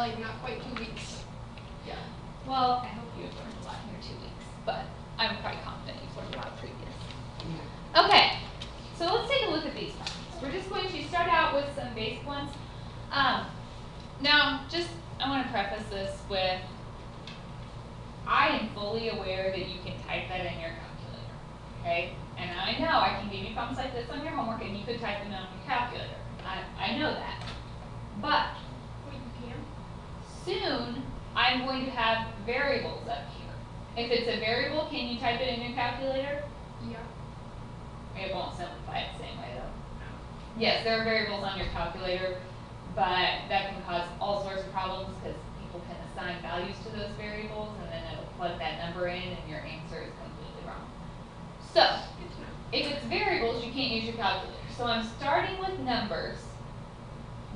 like not quite 2 weeks. Yeah. Well, I hope you have learned a lot in your 2 weeks, but I'm quite confident you've learned a lot previous. Yeah. Okay, so let's take a look at these problems. We're just going to start out with some basic ones. Now, I want to preface this with, I am fully aware that you can type that in your calculator, okay? And I know I can give you problems like this on your homework and you could type them in on your calculator. I know that. But Wait, you can? soon, I'm going to have variables up here. If it's a variable, can you type it in your calculator? Yeah. It won't simplify it the same way though. Yes, there are variables on your calculator, but that can cause all sorts of problems because people can assign values to those variables and then it'll plug that number in and your answer is completely wrong. So, if it's variables, you can't use your calculator. So I'm starting with numbers,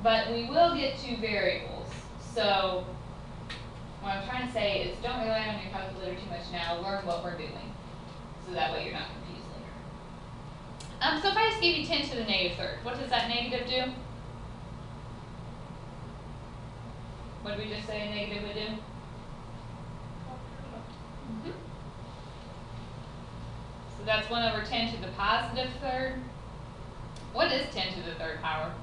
but we will get to variables. So what I'm trying to say is don't rely on your calculator too much now. Learn what we're doing. So that way you're not confused later. So if I just give you 10 to the negative third, what does that negative do? What did we just say a negative would do? So that's 1 over 10 to the positive third. What is 10 to the third power?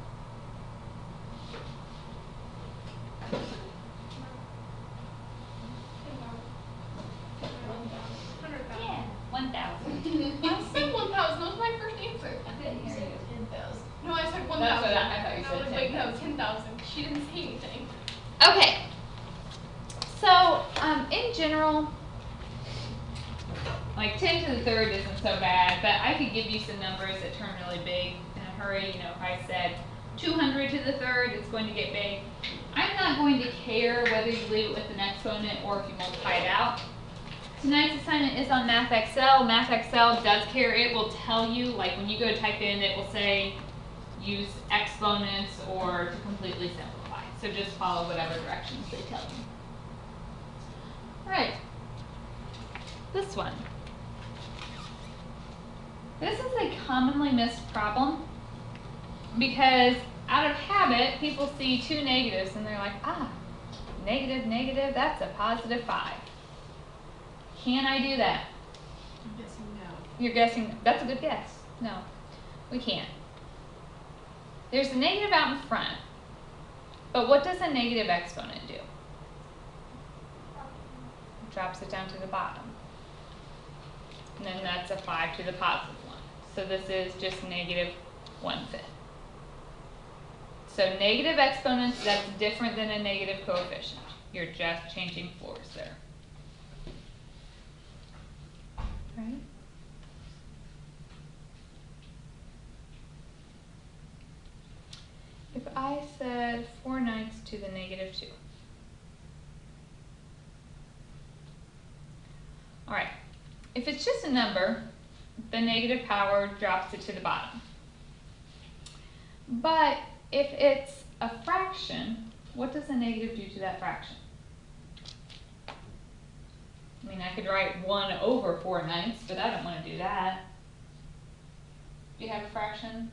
Yeah, 1,000. I said 1,000. That was my first answer. I didn't hear you. 10,000. No, I said 1,000. That's what I thought you said. I was like, no, 10,000. She didn't say anything. Okay. So, in general, like 10 to the third isn't so bad, but I could give you some numbers that turn really big in a hurry. You know, if I said 200 to the third, it's going to get big. I'm not going to care whether you leave it with an exponent or if you multiply it out. Tonight's assignment is on Math Excel. Math Excel does care. It will tell you, like when you go to type in, it will say use exponents or to completely simplify. So just follow whatever directions they tell you. All right. This one. This is a commonly missed problem because out of habit, people see 2 negatives and they're like, negative, negative, that's a positive 5. Can I do that? I'm guessing no. You're guessing, that's a good guess. No, we can't. There's a negative out in front, but what does a negative exponent do? It drops it down to the bottom. And then that's a 5 to the positive 1. So this is just negative 1/5. So negative exponents, that's different than a negative coefficient. You're just changing floors there. Right? If I said 4/9 to the negative 2. All right. If it's just a number, the negative power drops it to the bottom. But if it's a fraction, what does a negative do to that fraction? I mean, I could write 1 over 4/9, but I don't want to do that. Do you have a fraction?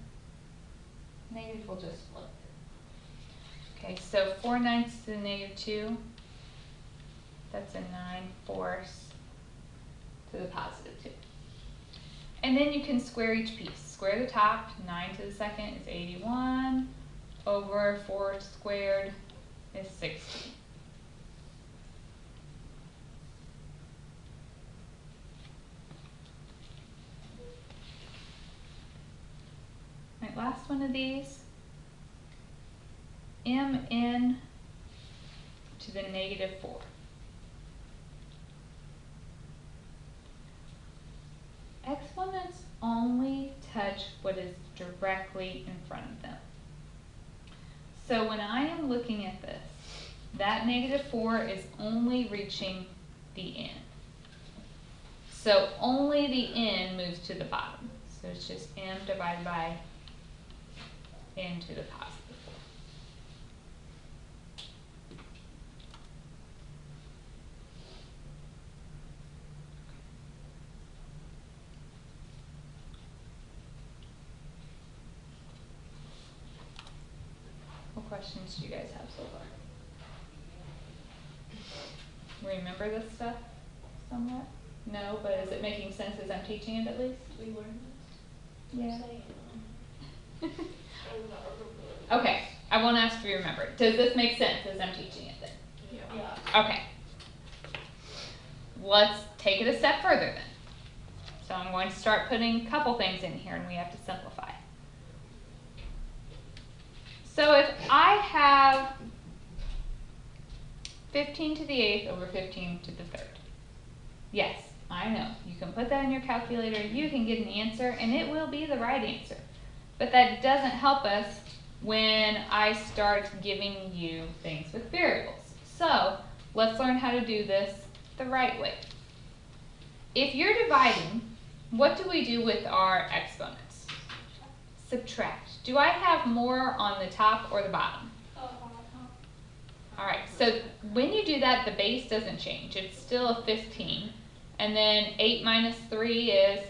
Negative will just flip. Okay, so 4/9 to the negative 2, that's a 9/4 to the positive 2. And then you can square each piece. Square the top, 9 to the second is 81, over 4 squared is 60. All right, last one of these. Mn to the negative 4. Exponents only touch what is directly in front of them. So when I am looking at this, that negative 4 is only reaching the n. So only the n moves to the bottom. So it's just m divided by n to the positive 4. What questions do you guys have so far? remember this stuff somewhat? No, but is it making sense as I'm teaching it at least? We learned Yeah. this. Okay, I won't ask if you remember it. Does this make sense as I'm teaching it then? Yeah. Okay. Let's take it a step further then. So I'm going to start putting a couple things in here and we have to simplify. So if I have 15 to the 8th over 15 to the 3rd. Yes, I know. You can put that in your calculator, you can get an answer, and it will be the right answer. But that doesn't help us when I start giving you things with variables. So let's learn how to do this the right way. If you're dividing, what do we do with our exponents? Subtract. Do I have more on the top or the bottom? Alright, so when you do that, the base doesn't change. It's still a 15. And then 8 minus 3 is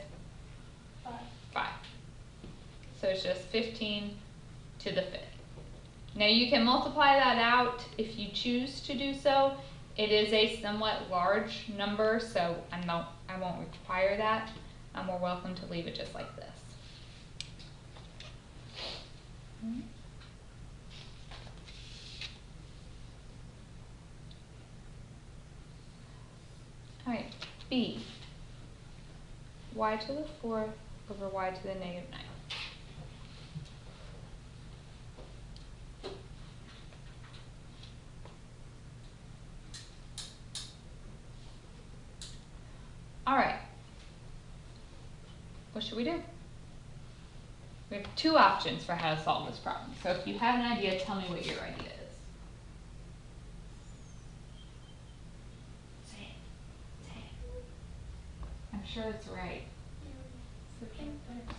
5. So it's just 15 to the 5th. Now you can multiply that out if you choose to do so. It is a somewhat large number, so I won't require that. We're welcome to leave it just like this. Alright, B. Y to the 4th over y to the negative 9. Alright. What should we do? We have two options for how to solve this problem. So if you have an idea, tell me what your idea is. Say it. I'm sure it's right.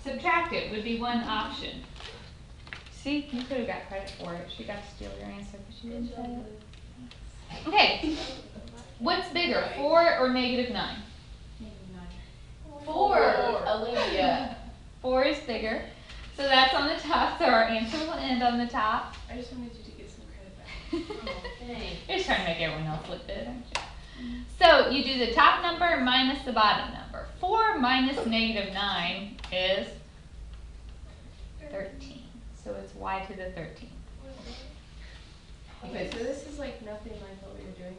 Subtract it would be one option. See, you could have got credit for it. She got to steal your answer because she didn't say it. Okay. What's bigger, 4 or negative 9? 4, Olivia. 4 is bigger. So that's on the top, so our answer will end on the top. I just wanted you to get some credit back. You're just trying to make everyone else look good, aren't you? So you do the top number minus the bottom number. 4 minus negative 9 is 13. So it's y to the 13th. Okay, so this is like nothing like what we were doing.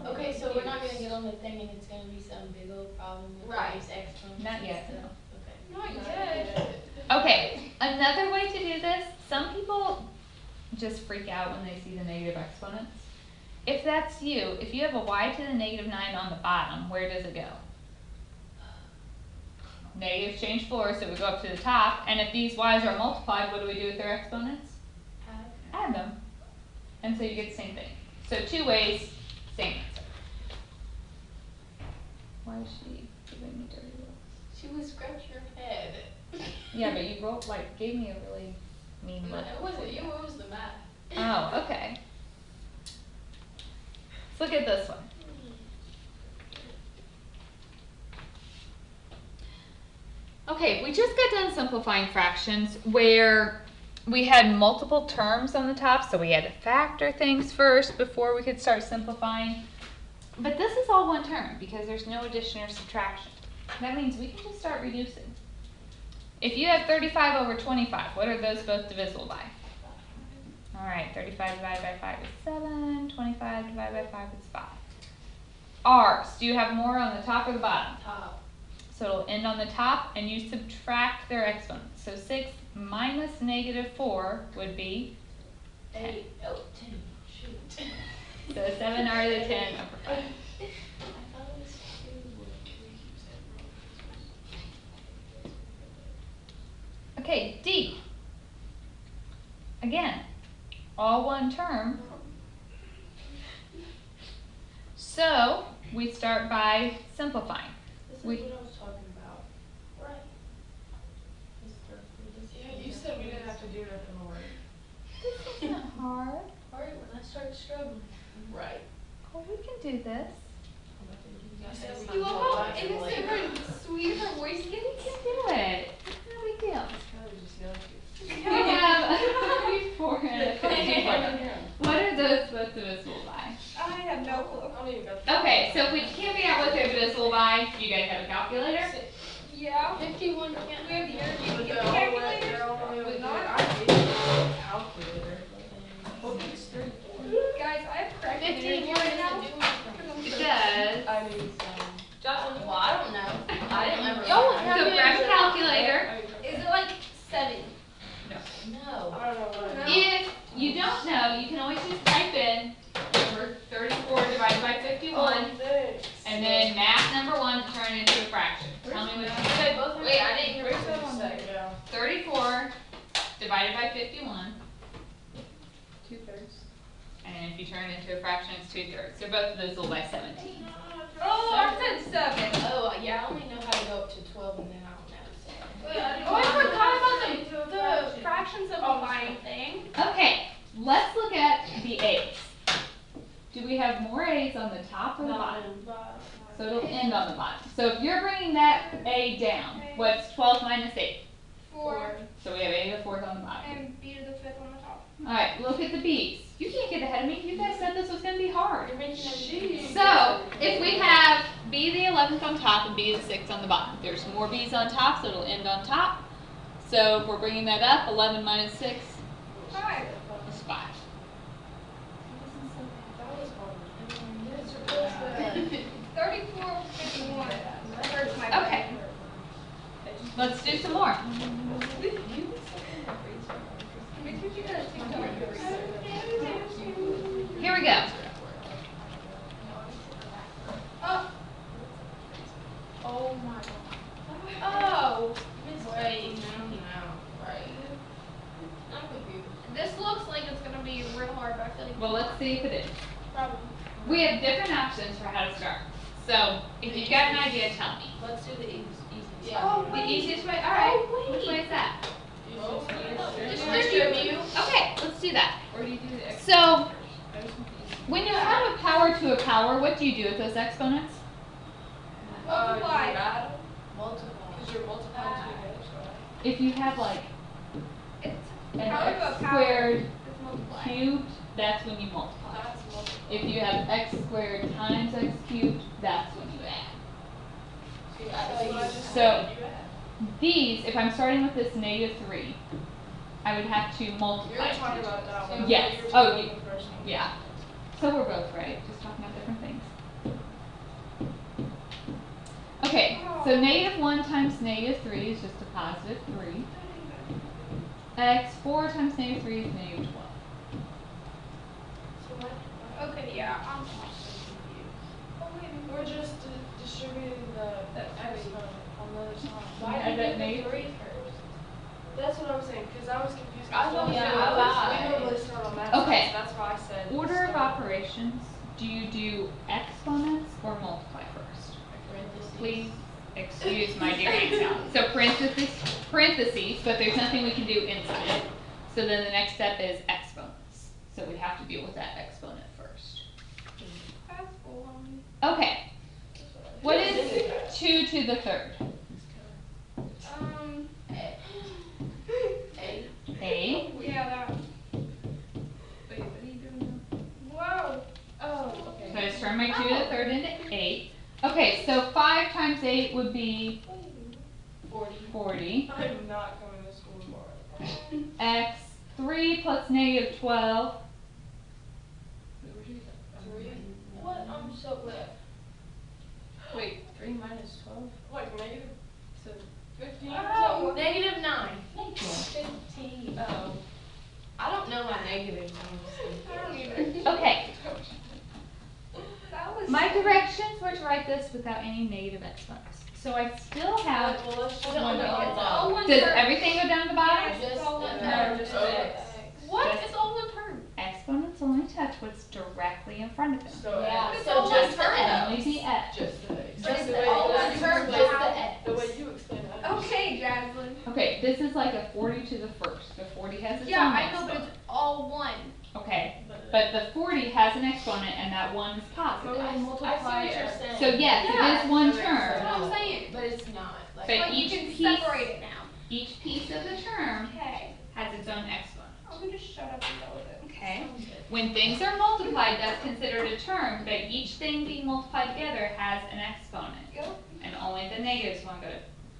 Okay, so we're not gonna get on the thing and it's gonna be some big old problem with Right. these exponents. Not and yet, stuff. no. Okay. Not yet. Okay, another way to do this, some people just freak out when they see the negative exponents. If that's you, if you have a y to the negative 9 on the bottom, where does it go? Negatives change floor, so it would go up to the top, and if these y's are multiplied, what do we do with their exponents? Add them. And so you get the same thing. So 2 ways, same answer. Why is she giving me dirty looks? She would scratch your head. Yeah, but you rolled, gave me a really mean look. It wasn't you, it was the math. Oh, okay. Let's look at this one. Okay, we just got done simplifying fractions where we had multiple terms on the top, so we had to factor things first before we could start simplifying. But this is all one term because there's no addition or subtraction. That means we can just start reducing. If you have 35 over 25, what are those both divisible by? Alright, 35 divided by 5 is 7, 25 divided by 5 is 5. R's, do you have more on the top or the bottom? Top. So it'll end on the top and you subtract their exponents. So 6 minus negative 4 would be 8. Oh, 10. Shoot. So 7 are the 10 over 5. I thought it was 2. Okay, D. Again, all one term. So we start by simplifying. This is We- what I was talking about. Right. Yeah, you said we didn't have to do nothing more. This isn't hard. Alright, when I start struggling. Right. Oh, we can do this. You love how innocent and sweet her voice We gets? can do it. It's no big deal. It's probably just yelled at you. We have a 34 and a 25. Yeah. What are those both divisible by? I have no Okay, so if we can't figure out what they're divisible by, do you guys have a calculator? Yeah. 51 can't We have be. the They're all the way over there. I hate the calculator. What makes 34? Guys, I have corrected 51 right now. doesn't do anything. It does. I mean, so. Well, I don't know. I didn't ever. Y'all learn. have So grab a calculator. Is it like 7? No. I don't know what No. If you don't know, you can always just type in number 34 divided by 51, and then math number 1 to turn it into a fraction. Tell me what They both have. Wait, I didn't hear Where's what that you one said. Yeah. 34 divided by 51, 2/3. and if you turn it into a fraction, it's 2/3. So both divisible by 17. Oh, I said 7. Oh, yeah, I only know how to go up to 12 and then I don't know. So. Oh, I forgot about the fraction simplifying thing. Okay, let's look at the A's. Do we have more A's on the top or the bottom? So it'll end on the bottom. So if you're bringing that A down, what's 12 minus 8? 4. So we have A to the 4th on the bottom. And B to the 5th on the top. Alright, look at the B's. You can't get ahead of me. You guys said this was going to be hard. You're making everything. So, if we have B the 11th on top and B the 6th on the bottom, there's more B's on top, so it'll end on top. So, if we're bringing that up, 11 minus 6 5. is 5. That was hard. 34, 51. That hurts my Okay. brain. Let's do some more. Because you got a TikTok. Here we go. Oh my god. Oh. Wait, no. Right. I'm confused. This looks like it's gonna be real hard, but I feel like Well, let's see if it is. probably. We have different options for how to start. So, if you've got an idea, tell me. Let's do the easiest. Yeah. Oh, The wait. easiest way? Alright. Oh, wait. Which way is that? Distribute. Okay, let's do that. Or do you do the So, when you have a power to a power, what do you do with those exponents? Multiply. You add them? Multiply. Because you're multiplying to the edge, right? If you have like It's an power x to a power. squared It's multiply. cubed, that's when you multiply. That's multiply. If you have x squared times x cubed, that's when you add. So you add, like, So- you add. These, if I'm starting with this -3, I would have to You're multiply. talking about that one. Yes. You were Oh, talking you- about the first one. Yeah. So we're both right, just talking about different things. Okay, so -1 times -3 is just a +3. X 4 times -3 is -12. So what? Okay, yeah. Oh, wait. We're just distributing the exponent on the other side. Why Add did that you do negative? the 3 first? That's what I'm saying, because I was confused. I thought we you did normally- five. we normally start on that Okay. side, so that's why I said. Order of start. operations, do you do exponents or multiply first? Please excuse my dear Aunt. So parentheses, but there's nothing we can do inside it. So then the next step is exponents. So we have to deal with that exponent first. That's long. Okay, what is 2 to the 3rd? A. A. Yeah, that. Wait, what are you doing Whoa. now? Oh, So okay. I just turn my 2 to the 3rd into 8. Okay, so 5 times 8 would be 40. I'm not going to school tomorrow. X 3 plus -12. What? I'm so glad. Wait, 3 minus 12? Like negative, so 15? Oh. -9. 15. Oh. I don't know my negatives, honestly. I don't either. Okay, That was. my directions were to write this without any negative exponents. So I still have. Well, let's just No, one no, down. it's all one Does term. everything go down to the bottom? Yes, Just it's all the- one No, term. just Oh. X. What? Just- It's all one term. Exponents only touch what's directly in front of them. So Yeah, X. so just the Only X. the X. Just the X. Just the the way all you one explain term, it. just the X. The way you explain it. Okay, Jaslyn. Okay, this is like a 40 to the 1st. The 40 has its Yeah, own I know, but exponent. it's all one. Okay, but the 40 has an exponent and that one is positive. But we I see multiply what you're X. saying. So yes, Yeah, it is one that makes term. That's what I'm saying. But it's not. Like, But But you each can piece- separate it now. Each piece of the term Okay. has its own exponent. I'm gonna just shut up and go with it. Okay. When things are multiplied, that's considered a term, but each thing being multiplied together has an exponent. And only the negatives one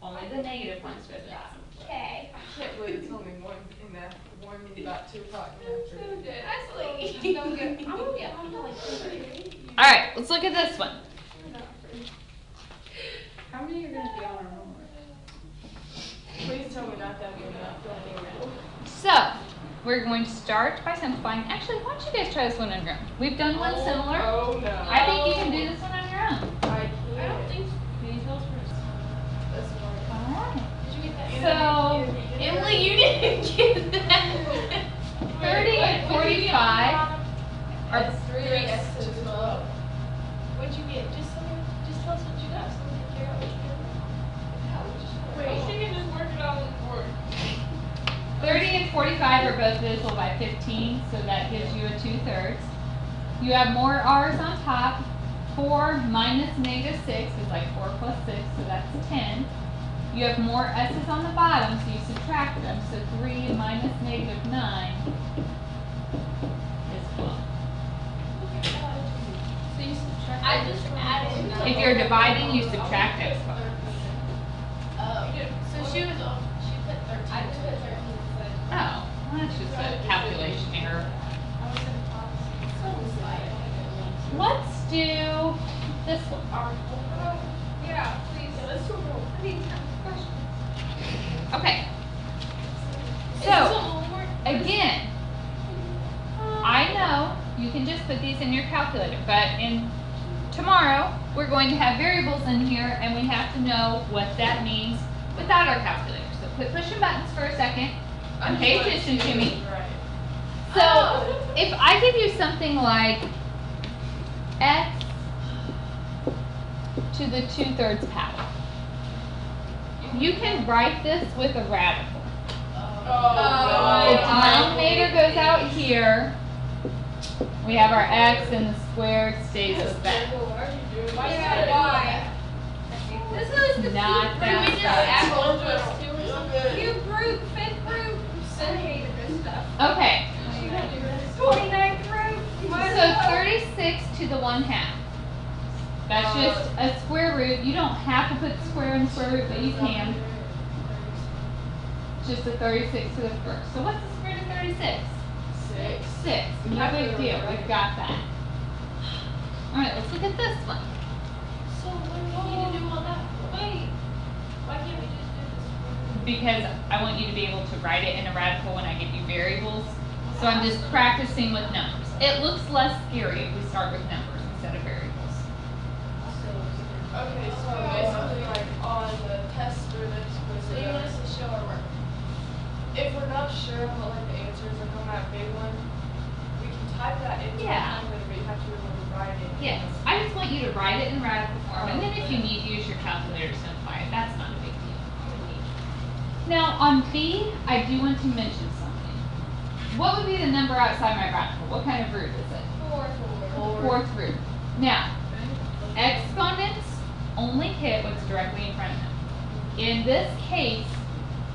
only the negative ones go to the bottom. Okay. I can't believe it's only one in that warned me about 2 o'clock in the afternoon. Actually, I'm gonna be at home till like 2:30. Alright, let's look at this one. How many are going to be on our homework? Please tell me not that many. I'm feeling bad. So, we're going to start by simplifying. Actually, why don't you guys try this one on your own? We've done one similar. Oh no. I think you can do this one on your own. I can't. I don't think so. That's fine. Alright. Did you get that? So, Emily, you didn't get that. 30 and 45 are That's 3x to 12. What'd you get? Just tell us what you got so we can figure out what you got. Wait, she can just work it out on the board. 30 and 45 are both divisible by 15, so that gives you a 2/3. You have more r's on top. 4 minus negative 6 is like 4 plus 6, so that's 10. You have more s's on the bottom, so you subtract them. So 3 minus negative 9 is 12. So you subtract. I just added. If you're dividing, you subtract exponents. So she put 13. I just put 13. Oh, well, that's just a calculation error. Let's do this one. Yeah, please. Let's do I need questions. Okay. Is this So, a homework? again, I know you can just put these in your calculator, but tomorrow we're going to have variables in here and we have to know what that means without our calculator. So quit pushing buttons for a second and pay attention to me. So, if I give you something like x to the 2/3 power, you can write this with a radical. The denominator goes out here. We have our x and the squared stays with that. Why? This is the Not that we just fast. add 1 plus 2 or something. Cube root, 5th root, centimeter and stuff. Okay, 29th root. so 36 to the 1/2. That's just a square root. You don't have to put the square in the square root, but you can. It's just a 36 to the 1st. So what's the square root of 36? 6. No big deal. We've got that. Alright, let's look at this one. So what do we need to do all that? Wait. Why can't we just do this? Because I want you to be able to write it in a radical when I give you variables. So I'm just practicing with numbers. It looks less scary if we start with numbers instead of variables. Okay, so basically like on the test or the So you want us to show our work? if we're not sure what like the answers like on that big one, we can type that into Yeah. the calculator, but you have to remember to write it. Yes, I just want you to write it in radical form, and then if you need to use your calculator to simplify it, that's not a big deal. Now on B, I do want to mention something. What would be the number outside my radical? What kind of root is it? 4. Fourth root. Now, exponents only hit what's directly in front of them. In this case,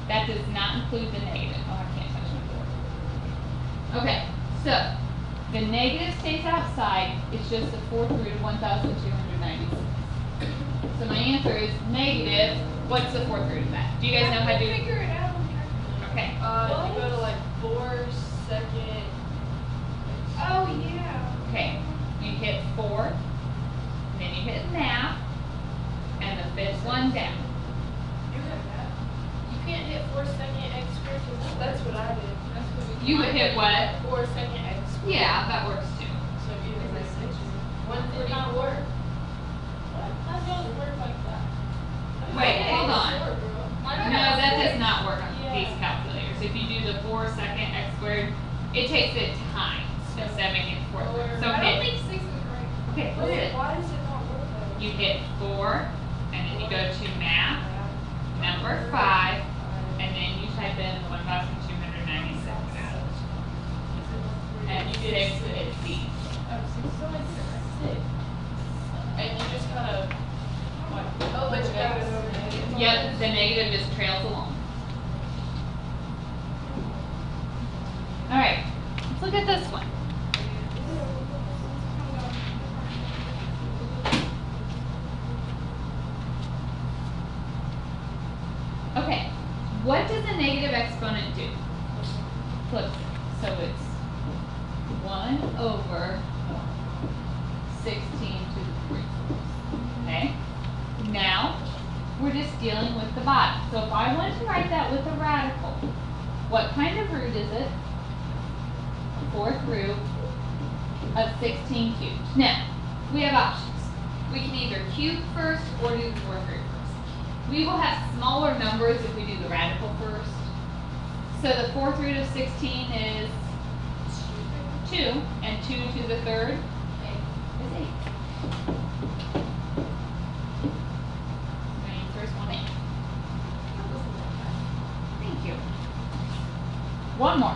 that does not include the negative. Oh, I can't touch my board. Okay, so the negative stays outside. It's just the 4th root of 1,296. So my answer is negative. What's the 4th root of that? Do you guys know how to do it? Figure it out. Okay. You go to like 4 second. Oh yeah. Okay. You hit 4, and then you hit math, and the 5th one down. You have that. You can't hit 4 second x squared. That's what I did. That's what we You would hit what? 4 second x squared. Yeah, that works too. So if you did this, 144. What? That doesn't work like that. Wait, hold on. Mine No, has that does six. not work on Yeah. these calculators. If you do the 4 second x squared, it takes it times instead of making it 4. So I don't hit. think 6 is right. Okay, Wait, listen. why does it not work though? You hit 4, and then you go to math, number 5, and then you type in 1,296. And 6 is B. And you just kind of like Oh, but you got it over here. Yep, the negative just trails along. Alright, let's look at this one. what does a negative exponent do? Flips it. So it's 1 over 16 to the 3/4. Okay? Now, we're just dealing with the bottom. So if I wanted to write that with a radical, what kind of root is it? 4th root of 16 cubed. Now, we have options. We can either cube first or do the 4th root first. We will have smaller numbers if we do the radical first. So the 4th root of 16 is 2, and 2 to the 3rd is 8. My answer is 1/8. Thank you. One more.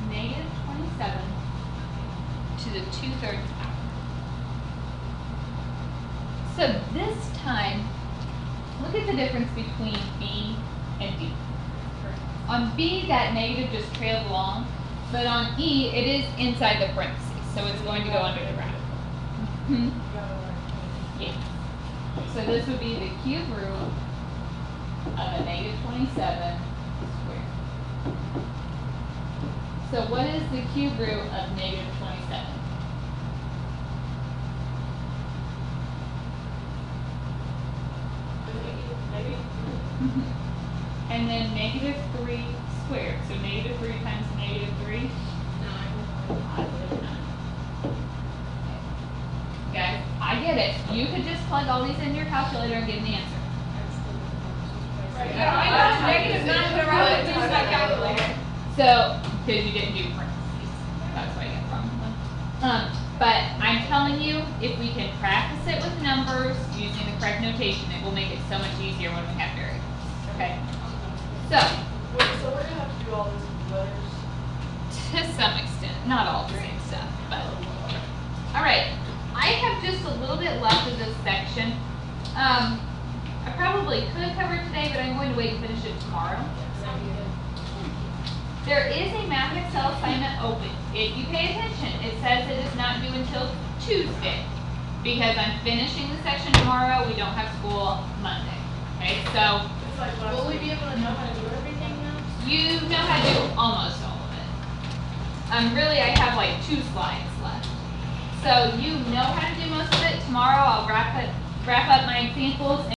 Negative 27 to the 2/3 power. So this time, look at the difference between B and D. On B, that negative just trailed along, but on E, it is inside the parentheses, so it's going to go under the radical. Yeah. So this would be the cube root of a negative 27 squared. So what is the cube root of negative 27? And then negative 3 squared. So negative 3 times negative 3? 9. Positive 9. Guys, I get it. You could just plug all these in your calculator and get the answer. Yeah, I know, negative 9, but I would use my calculator. So, because you didn't do parentheses. That's why I got the wrong one. But I'm telling you, if we can practice it with numbers using the correct notation, it will make it so much easier when we have variables. Okay? So, Wait, so we're gonna have to do all this with letters? to some extent, not all the same stuff, but. Alright, I have just a little bit left of this section. I probably could cover it today, but I'm going to wait and finish it tomorrow. There is a Math and Excel assignment open. If you pay attention, it says it is not due until Tuesday. Because I'm finishing the section tomorrow, we don't have school Monday. Okay, so It's like last Will we week. be able to know how to do everything now? you know how to do almost all of it. Really, I have like 2 slides left. So you know how to do most of it. Tomorrow I'll wrap up my examples